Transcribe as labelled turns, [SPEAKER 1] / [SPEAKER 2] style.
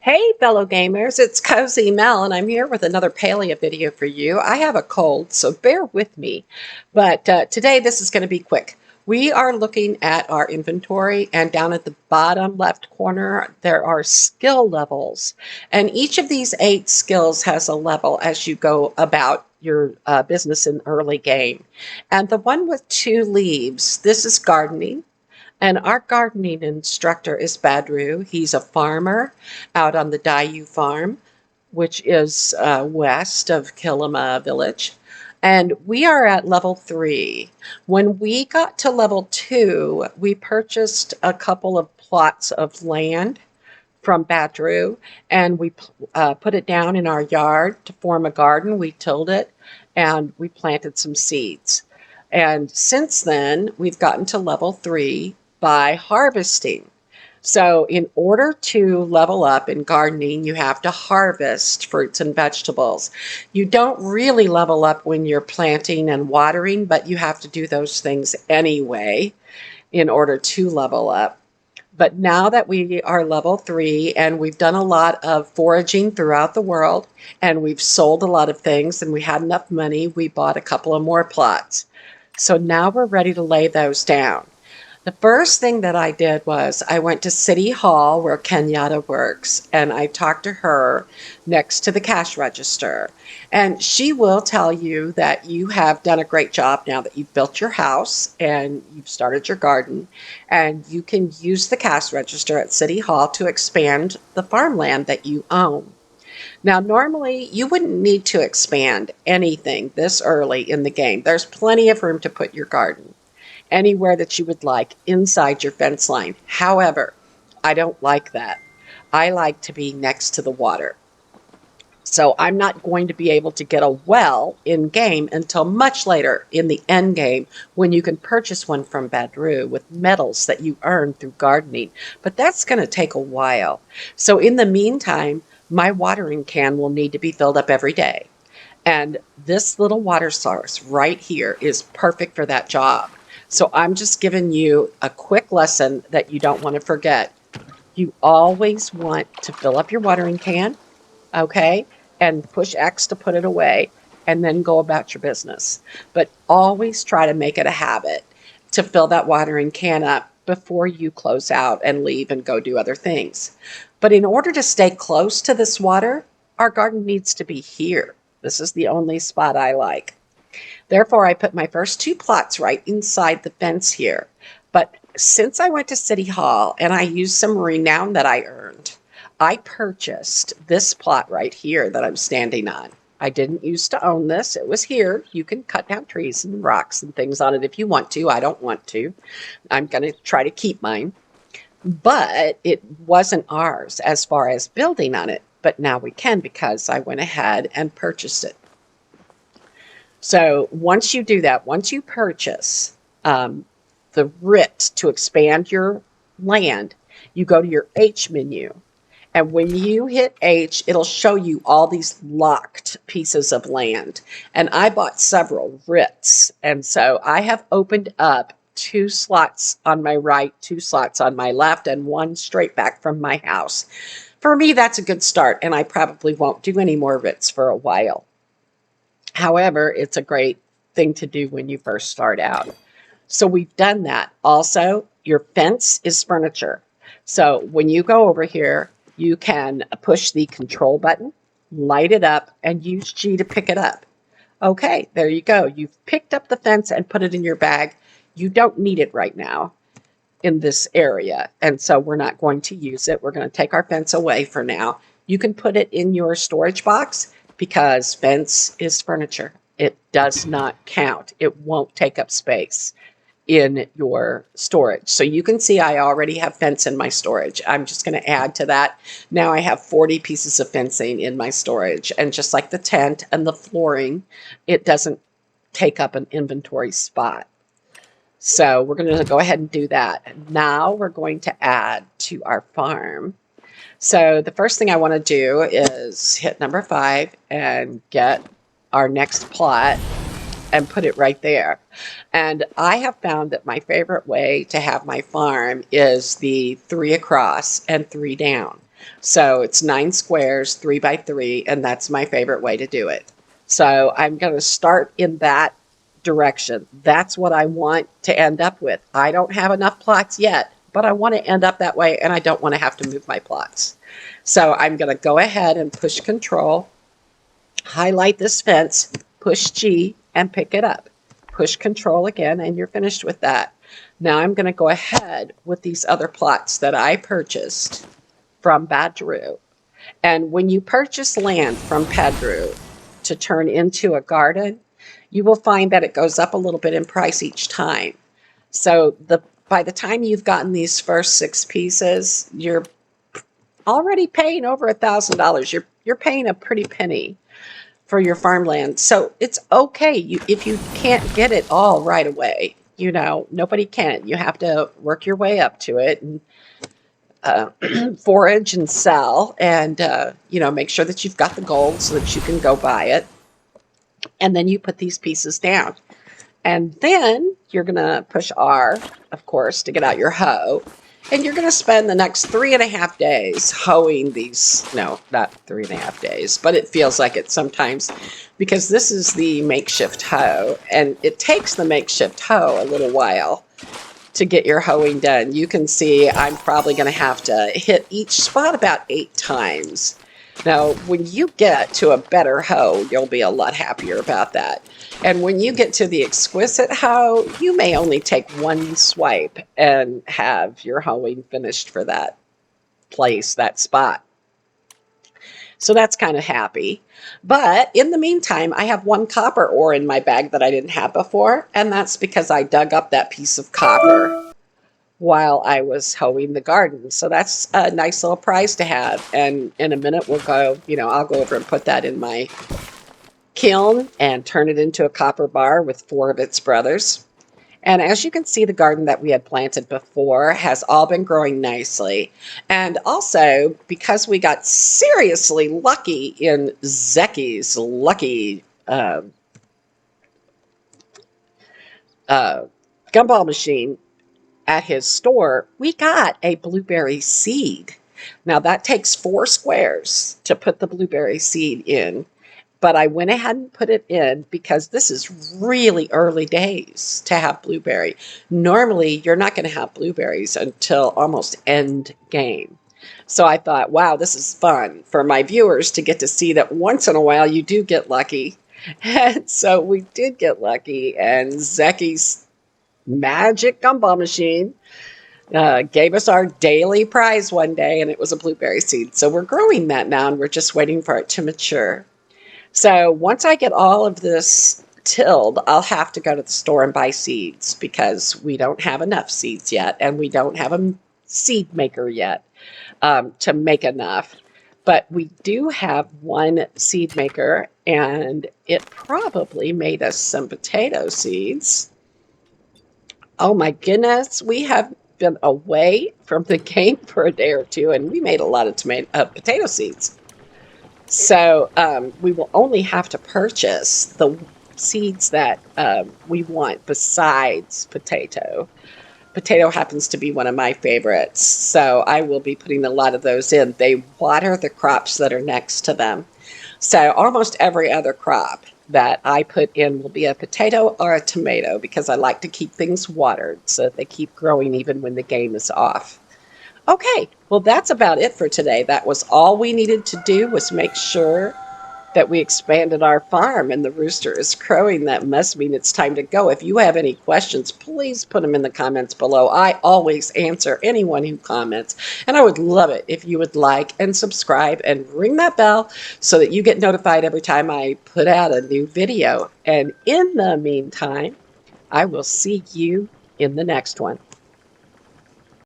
[SPEAKER 1] Hey, fellow gamers, it's Cozy Mel, and I'm here with another Palea video for you. I have a cold, so bear with me. But today, this is going to be quick. We are looking at our inventory, and down at the bottom left corner, there are skill levels. And each of these 8 skills has a level as you go about your business in early game. And the one with 2 leaves, this is gardening. And our gardening instructor is Badru. He's a farmer out on the Dayu farm, which is west of Kilima village. And we are at level 3. When we got to level 2, we purchased a couple of plots of land from Badru, and we put it down in our yard to form a garden. We tilled it, and we planted some seeds. And since then, we've gotten to level 3 by harvesting. So, in order to level up in gardening, you have to harvest fruits and vegetables. You don't really level up when you're planting and watering, but you have to do those things anyway in order to level up. But now that we are level 3 and we've done a lot of foraging throughout the world and we've sold a lot of things and we had enough money, we bought a couple of more plots. So now we're ready to lay those down. The first thing that I did was I went to City Hall where Kenyatta works, and I talked to her next to the cash register. And she will tell you that you have done a great job now that you've built your house and you've started your garden, and you can use the cash register at City Hall to expand the farmland that you own. Now, normally you wouldn't need to expand anything this early in the game. There's plenty of room to put your garden anywhere that you would like inside your fence line. However, I don't like that. I like to be next to the water. So I'm not going to be able to get a well in game until much later in the end game when you can purchase one from Badru with metals that you earn through gardening. But that's going to take a while. So in the meantime, my watering can will need to be filled up every day. And this little water source right here is perfect for that job. So I'm just giving you a quick lesson that you don't want to forget. You always want to fill up your watering can, okay, and push X to put it away, and then go about your business. But always try to make it a habit to fill that watering can up before you close out and leave and go do other things. But in order to stay close to this water, our garden needs to be here. This is the only spot I like. Therefore, I put my first 2 plots right inside the fence here. But since I went to City Hall and I used some renown that I earned, I purchased this plot right here that I'm standing on. I didn't used to own this. It was here. You can cut down trees and rocks and things on it if you want to. I don't want to. I'm going to try to keep mine. But it wasn't ours as far as building on it. But now we can because I went ahead and purchased it. So once you do that, once you purchase the writ to expand your land, you go to your H menu. And when you hit H, it'll show you all these locked pieces of land. And I bought several writs. And so I have opened up 2 slots on my right, 2 slots on my left, and 1 straight back from my house. For me, that's a good start. And I probably won't do any more writs for a while. However, it's a great thing to do when you first start out. So we've done that. Also, your fence is furniture. So when you go over here, you can push the control button, light it up, and use G to pick it up. Okay, there you go. You've picked up the fence and put it in your bag. You don't need it right now in this area, and so we're not going to use it. We're going to take our fence away for now. You can put it in your storage box because fence is furniture. It does not count. It won't take up space in your storage. So you can see I already have fence in my storage. I'm just going to add to that. Now I have 40 pieces of fencing in my storage. And just like the tent and the flooring, it doesn't take up an inventory spot. So we're going to go ahead and do that. Now we're going to add to our farm. So the first thing I want to do is hit number 5 and get our next plot and put it right there. And I have found that my favorite way to have my farm is the 3 across and 3 down. So it's 9 squares, 3 by 3, and that's my favorite way to do it. So I'm going to start in that direction. That's what I want to end up with. I don't have enough plots yet, but I want to end up that way, and I don't want to have to move my plots. So I'm going to go ahead and push Control, highlight this fence, push G, and pick it up. Push Control again, and you're finished with that. Now I'm going to go ahead with these other plots that I purchased from Badru. And when you purchase land from Badru to turn into a garden, you will find that it goes up a little bit in price each time. So by the time you've gotten these first 6 pieces, you're already paying over $1,000. You're paying a pretty penny for your farmland. So it's okay if you can't get it all right away. You know, nobody can. You have to work your way up to it and forage and sell, and you know, make sure that you've got the gold so that you can go buy it. And then you put these pieces down. And then you're going to push R, of course, to get out your hoe. And you're going to spend the next 3.5 days hoeing these. No, not 3.5 days, but it feels like it sometimes, because this is the makeshift hoe. And it takes the makeshift hoe a little while to get your hoeing done. You can see I'm probably going to have to hit each spot about 8 times. Now, when you get to a better hoe, you'll be a lot happier about that. And when you get to the exquisite hoe, you may only take 1 swipe and have your hoeing finished for that place, that spot. So that's kind of happy. But in the meantime, I have 1 copper ore in my bag that I didn't have before, and that's because I dug up that piece of copper while I was hoeing the garden. So that's a nice little prize to have. And in a minute we'll go, you know, I'll go over and put that in my kiln and turn it into a copper bar with 4 of its brothers. And as you can see, the garden that we had planted before has all been growing nicely. And also, because we got seriously lucky in Zeki's lucky gumball machine at his store, we got a blueberry seed. Now that takes 4 squares to put the blueberry seed in, but I went ahead and put it in because this is really early days to have blueberry. Normally, you're not going to have blueberries until almost end game. So I thought, wow, this is fun for my viewers to get to see that once in a while you do get lucky. And so we did get lucky, and Zeki's magic gumball machine gave us our daily prize one day, and it was a blueberry seed. So we're growing that now, and we're just waiting for it to mature. So once I get all of this tilled, I'll have to go to the store and buy seeds because we don't have enough seeds yet, and we don't have a seed maker yet to make enough. But we do have 1 seed maker, and it probably made us some potato seeds. Oh my goodness, we have been away from the game for a day or 2, and we made a lot of potato seeds. So we will only have to purchase the seeds that we want besides potato. Potato happens to be one of my favorites, so I will be putting a lot of those in. They water the crops that are next to them. So almost every other crop that I put in will be a potato or a tomato because I like to keep things watered so that they keep growing even when the game is off. Okay, well, that's about it for today. That was all we needed to do, was make sure that we expanded our farm, and the rooster is crowing. That must mean it's time to go. If you have any questions, please put them in the comments below. I always answer anyone who comments, and I would love it if you would like and subscribe and ring that bell so that you get notified every time I put out a new video. And in the meantime, I will see you in the next one.